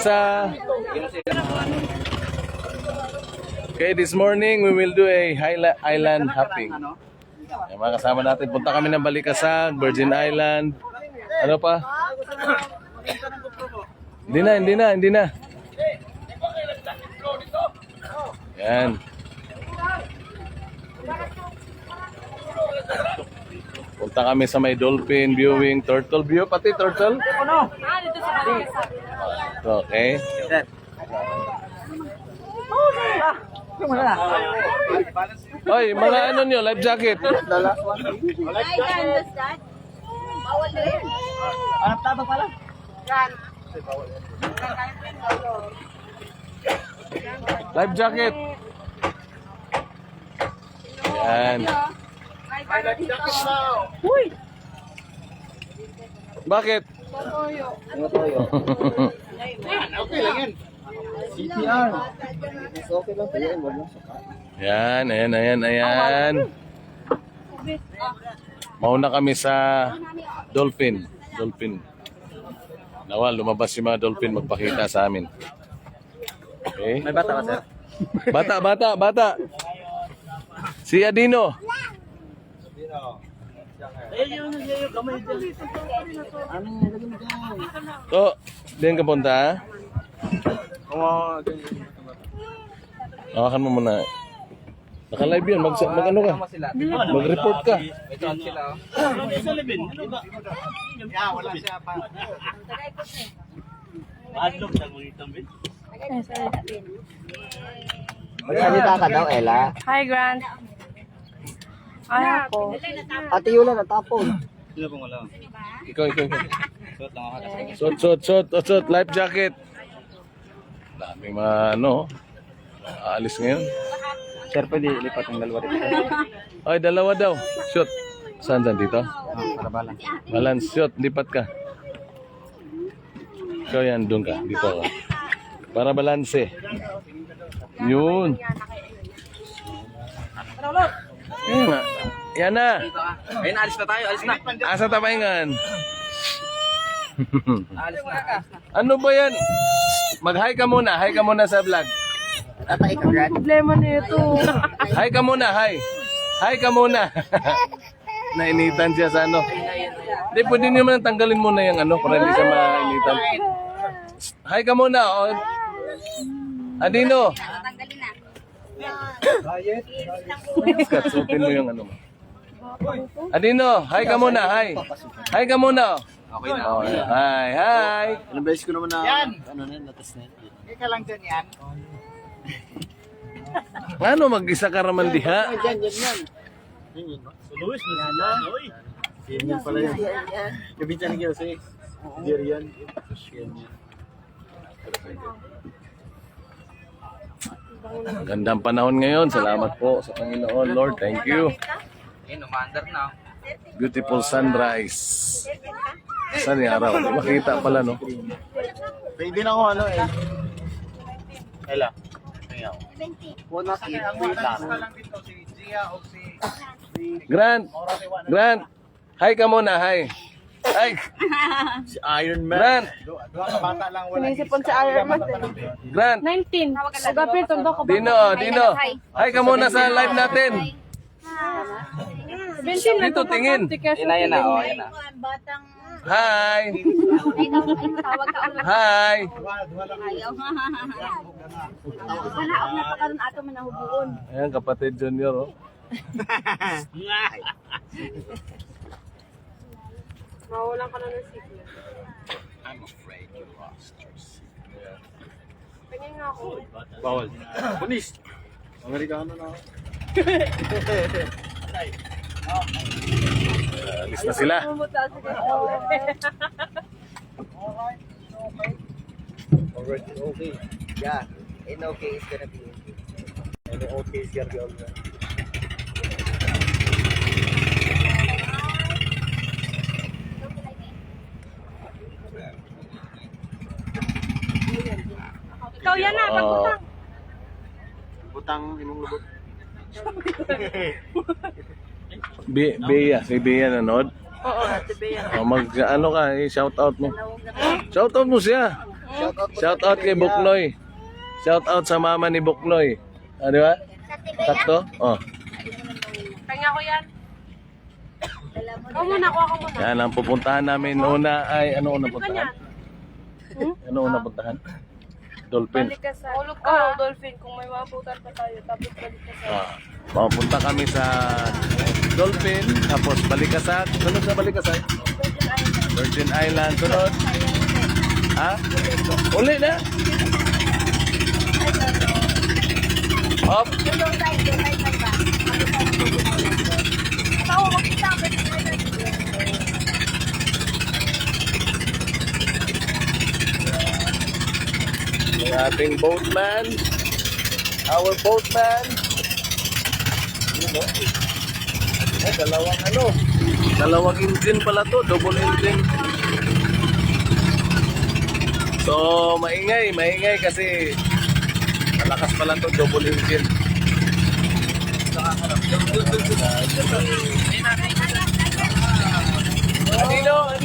Sa Okay, this morning we will do a island hopping. Yung mga kasama natin, punta kami ng Balikasag, Virgin Island. Ano pa? Hindi na. Yan. Punta kami sa may dolphin viewing, turtle view, pati turtle. Okay. Oy, mga ano nyo, life jacket. Life jacket. Yan. Bakit? Okay lang yan. CPR. Okay lang po yan. Ayan. Mauna kami sa dolphin. Nawal, lumabas yung mga dolphin magpakita sa amin. Okay. May bata ba, sir? Bata. Si Adino. Yung kamay dyan. Ano, lagyan mo dyan. To, din ka punta? Oo, Hawakan mo muna. Naka-live yun. Mag-ano ka? Mag-report ka. ito ang sila. Sa libin. Wala siya pa. Adlok sa mga itambin. Magsalita ka daw, Ella. Hi, Grant. Ay, ako. Ate Yula natapon. Sino pong wala? Ikaw. Suot lang ako. Suot. Life jacket. Daming mga ano. Aalis ngayon. Sir, pwede lipat ng dalawa dito. Ay, dalawa daw. Shoot. Saan dito? Para balance. Balance. Shoot. Lipat ka. Ikaw yan. Doon ka. Dito ka. Para balanse. Yun. Yan na. Ayun, alis na tayo. Alis na. Asa tapahingan? Alis na. Ano ba yan? Mag-hi ka muna. Hi ka muna sa vlog. Tatay ka, Grant. Problema nito. Hi ka muna. Hi. Hi ka muna. Nainitan siya sa ano. Hindi, pwede naman tanggalin muna yung ano para hindi siya mainitan. Hi ka muna. Oh. Adino. Suotin mo yung ano mo. Adino, hi ka muna. Hi ka muna. Okay na. Oh, hi. Ilang beses ko naman na... Yan! Ano na, natas na. Ika lang dyan yan. Ano, mag-isa ka raman diha? Yan ba? Sa Luis, yan. Yan pala yan. Kabityan niya kasi. Yan. Gandang panahon ngayon. Salamat po sa Panginoon, Lord. Thank you. Umandar na. Beautiful sunrise. Saan yung araw? Di makita pala, no? Pwede na ako ano eh. Ella. Una si Wila. Grant. Hi ka muna, hi. Hi. Si Iron Man. Grant. Dua ka bata lang wala. Sinisipon sa Iron Man. Grant. 19. Agapit, tondo ko ba? Dino. Hi ka muna sa live natin. 17 lang. Dito, tingin. Yan na. Batang Hi. tawag ka ulit. Hi. Ayaw. Wala ako napakaroon ato man nahubuon. Ayan, kapatid Junior, oh. Mawalan ka na ng signal. I'm afraid you lost your seat. Tingin nga ako. Bawal. Pulis. Amerikano na ako. Alis na sila. Mumuta sige. Alright, okay. Yeah, in okay it's gonna be okay. And the okay is gonna be all right. Ikaw yan na, pagputang. Butang imong lubot. Bea, si Bea nanood. Oo, Ate Bea. Ano ka, shout out mo. Shout out mo siya. Shout out kay Buknoy. Shout out sa mama ni Buknoy. Di ba? Sakto? Oh. Kanya ko yan. Ako muna, kuha ko muna. Yan ang pupuntahan namin una ay ano unang puntahan? Ano unang puntahan? Dolphin. Balik ka sa... Ulog ka. Dolphin. Kung may mabutan pa tayo, tapos balik ka sa... Mapunta kami sa Dolphin, tapos Balikasag. Sunod sa Balikasag? Virgin Island. Sunod? Ha? Uli na? Hop. Yung ating boatman. Our boatman. Yun, oh. Dalawang engine pala to, double engine. So, maingay kasi malakas pala to, double engine. Anino,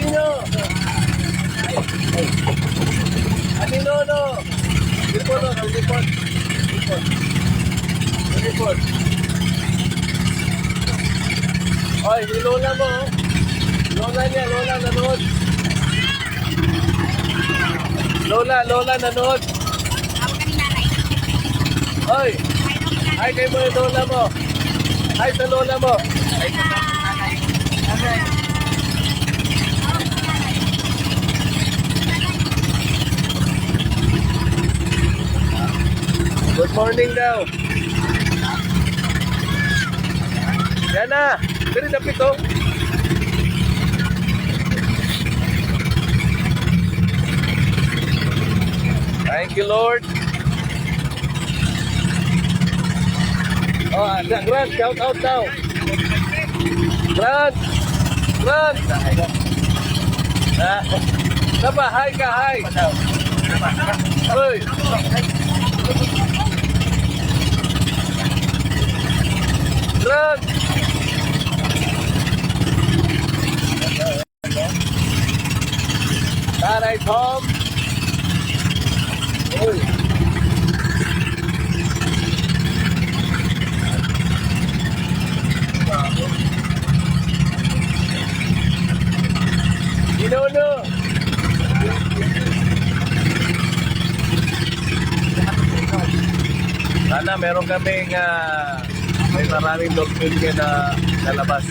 no? Report. Oy, si Lola mo. Lola niya, nanood. Lola, nanood. Oy, hi kay mo yung Lola mo. Hi sa Lola mo. Good morning daw. Yan na. Very dapit oh. Thank you, Lord. Oh, Grant, shout out daw. Grant. Saba, hi ka, hi. Hoy. Grant. Taray Tom. Uy. Inono. Sana meron kaming may maraming dolphin na lalabas.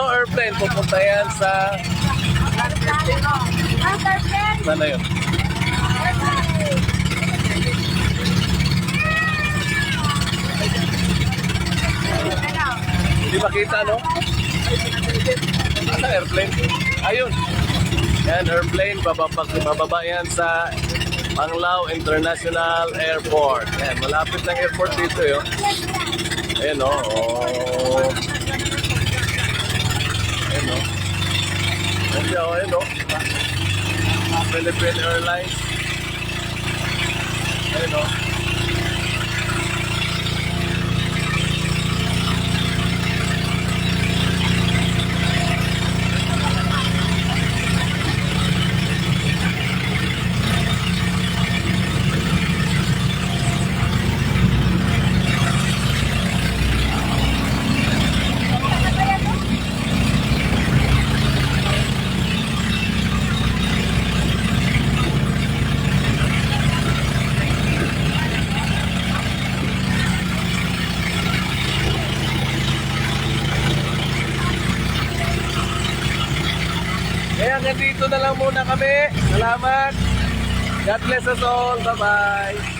Airplane. Pupunta yan sa... Sana yun? Hindi makita, no? Ano airplane? Ayun. Yan, airplane. Bababa yan sa Panglao International Airport. Yan, malapit ng airport dito, yun. Ayan, no? Oh. Ayan o. Philippine Airlines. Ayan o. Kaya hanggang dito na lang muna kami. Salamat. God bless us all. Bye-bye.